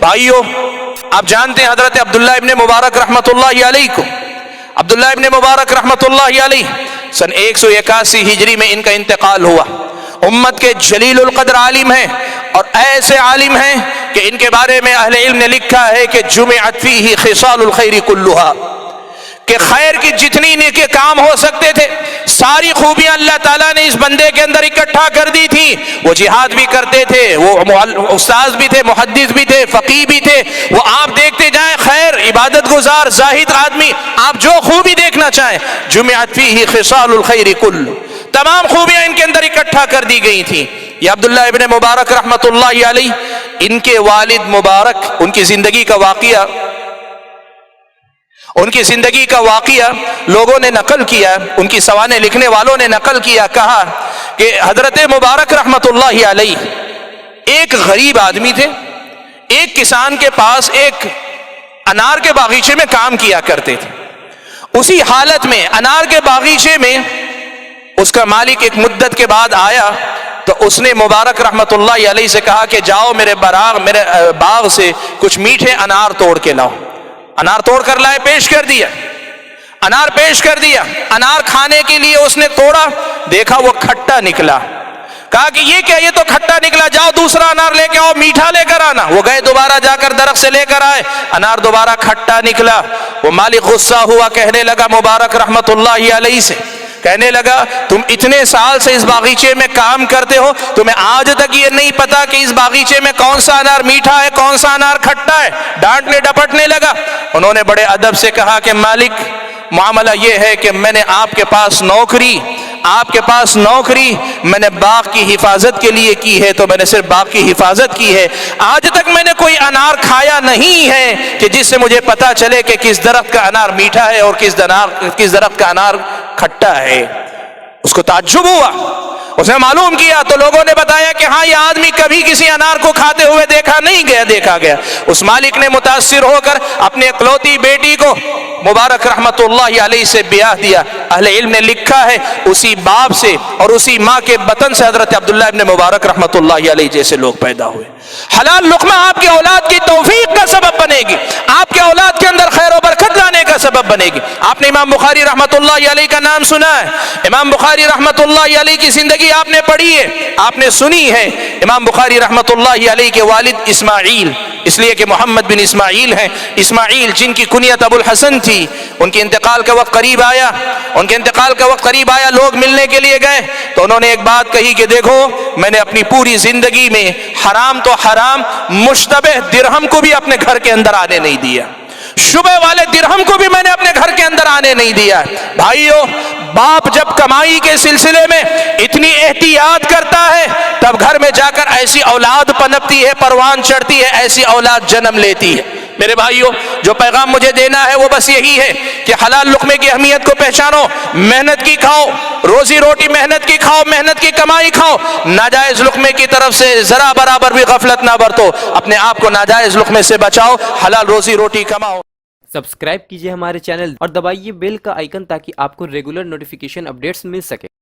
بھائیو، آپ جانتے ہیں حضرت عبداللہ ابن مبارک رحمۃ اللہ علیہ کو، عبداللہ ابن مبارک رحمۃ اللہ علیہ سن 181 ہجری میں ان کا انتقال ہوا۔ امت کے جلیل القدر عالم ہیں، اور ایسے عالم ہیں کہ ان کے بارے میں اہل علم نے لکھا ہے کہ جمعت فیہ خصال الخیر کلھا، کہ خیر کی جتنی نیکی کام ہو سکتے تھے ساری خوبیاں اللہ تعالیٰ نے اس بندے کے اندر اکٹھا کر دی تھی۔ وہ جہاد بھی کرتے تھے، وہ استاذ بھی تھے، محدث بھی تھے، فقیہ بھی تھے، وہ آپ دیکھتے جائیں خیر، عبادت گزار، زاہد آدمی، آپ جو خوبی دیکھنا چاہیں، جمعت فیہ خصال الخیر کل، تمام خوبیاں ان کے اندر اکٹھا کر دی گئی تھیں۔ یہ عبداللہ ابن مبارک رحمۃ اللہ علیہ، ان کے والد مبارک، ان کی زندگی کا واقعہ لوگوں نے نقل کیا، ان کی سوانح لکھنے والوں نے نقل کیا، کہا کہ حضرت مبارک رحمۃ اللہ علیہ ایک غریب آدمی تھے، ایک کسان کے پاس ایک انار کے باغیچے میں کام کیا کرتے تھے۔ اسی حالت میں انار کے باغیچے میں اس کا مالک ایک مدت کے بعد آیا تو اس نے مبارک رحمۃ اللہ علیہ سے کہا کہ جاؤ میرے باغ سے کچھ میٹھے انار توڑ کے لاؤ۔ انار توڑ کر لائے، پیش کر دیا، انار پیش کر دیا، انار کھانے کے لیے اس نے توڑا، دیکھا وہ کھٹا نکلا، کہا کہ یہ کیا، یہ تو کھٹا نکلا، جاؤ دوسرا انار لے کے آؤ، میٹھا لے کر آنا۔ وہ گئے، دوبارہ جا کر درخت سے لے کر آئے، انار دوبارہ کھٹا نکلا۔ وہ مالک غصہ ہوا، کہنے لگا مبارک رحمۃ اللہ علیہ سے، کہنے لگا تم اتنے سال سے اس باغیچے میں کام کرتے ہو، تمہیں آج تک یہ نہیں پتا کہ اس باغیچے میں کون سا انار میٹھا ہے، کون سا انار کھٹا ہے؟ ڈانٹنے ڈپٹنے لگا۔ انہوں نے بڑے ادب سے کہا کہ مالک، معاملہ یہ ہے کہ میں نے آپ کے پاس نوکری، میں نے باغ کی حفاظت کے لیے کی ہے، تو میں نے صرف باغ کی حفاظت کی ہے، آج تک میں نے کوئی انار کھایا نہیں ہے کہ جس سے مجھے پتا چلے کہ کس درخت کا انار میٹھا ہے اور کس درخت کا انار کھٹا ہے۔ اس کو تعجب ہوا، اس نے معلوم کیا تو لوگوں نے بتایا کہ ہاں یہ آدمی کبھی کسی انار کو کھاتے ہوئے دیکھا گیا۔ اس مالک نے متاثر ہو کر اپنے اکلوتی بیٹی کو مبارک رحمت اللہ علیہ سے بیاہ دیا۔ اہل علم نے لکھا ہے اسی باپ سے اور اسی ماں کے بطن سے حضرت عبداللہ ابن مبارک رحمت اللہ علیہ جیسے لوگ پیدا ہوئے۔ حلال لقمہ آپ کے اولاد کی توفیق کا سبب بنے گی، آپ کے اولاد کے اندر خیر و برکت لانے کا سبب بنے گی۔ آپ نے امام بخاری رحمت اللہ علیہ کا نام سنا ہے، امام بخاری رحمت اللہ علیہ کی زندگی آپ نے پڑھی ہے، آپ نے سنی ہے۔ امام بخاری رحمت اللہ علیہ کے والد اسماعیل، اس لیے کہ محمد بن اسماعیل ہیں، اسماعیل جن کی کنیت ابو الحسن تھی، ان کے انتقال کا وقت قریب آیا، لوگ ملنے کے لیے گئے تو انہوں نے ایک بات کہی کہ دیکھو، میں نے اپنی پوری زندگی میں حرام تو حرام، مشتبہ درہم کو بھی اپنے گھر کے اندر آنے نہیں دیا، شبہ والے درہم کو بھی میں نے اپنے گھر کے اندر آنے نہیں دیا۔ بھائیو، باپ جب کمائی کے سلسلے میں اتنی احتیاط کرتا ہے تب گھر میں جا کر ایسی اولاد پنپتی ہے، پروان چڑھتی ہے، ایسی اولاد جنم لیتی ہے۔ میرے بھائیو، جو پیغام مجھے دینا ہے وہ بس یہی ہے کہ حلال لقمے کی اہمیت کو پہچانو، محنت کی کھاؤ، روزی روٹی محنت کی کھاؤ، محنت کی کمائی کھاؤ، ناجائز لقمے کی طرف سے ذرا برابر بھی غفلت نہ برتو، اپنے آپ کو ناجائز لقمے سے بچاؤ، حلال روزی روٹی کماؤ۔ سبسکرائب کیجئے ہمارے چینل اور دبائیے بیل کا آئیکن تاکہ آپ کو ریگولر نوٹیفیکیشن اپڈیٹس مل سکے۔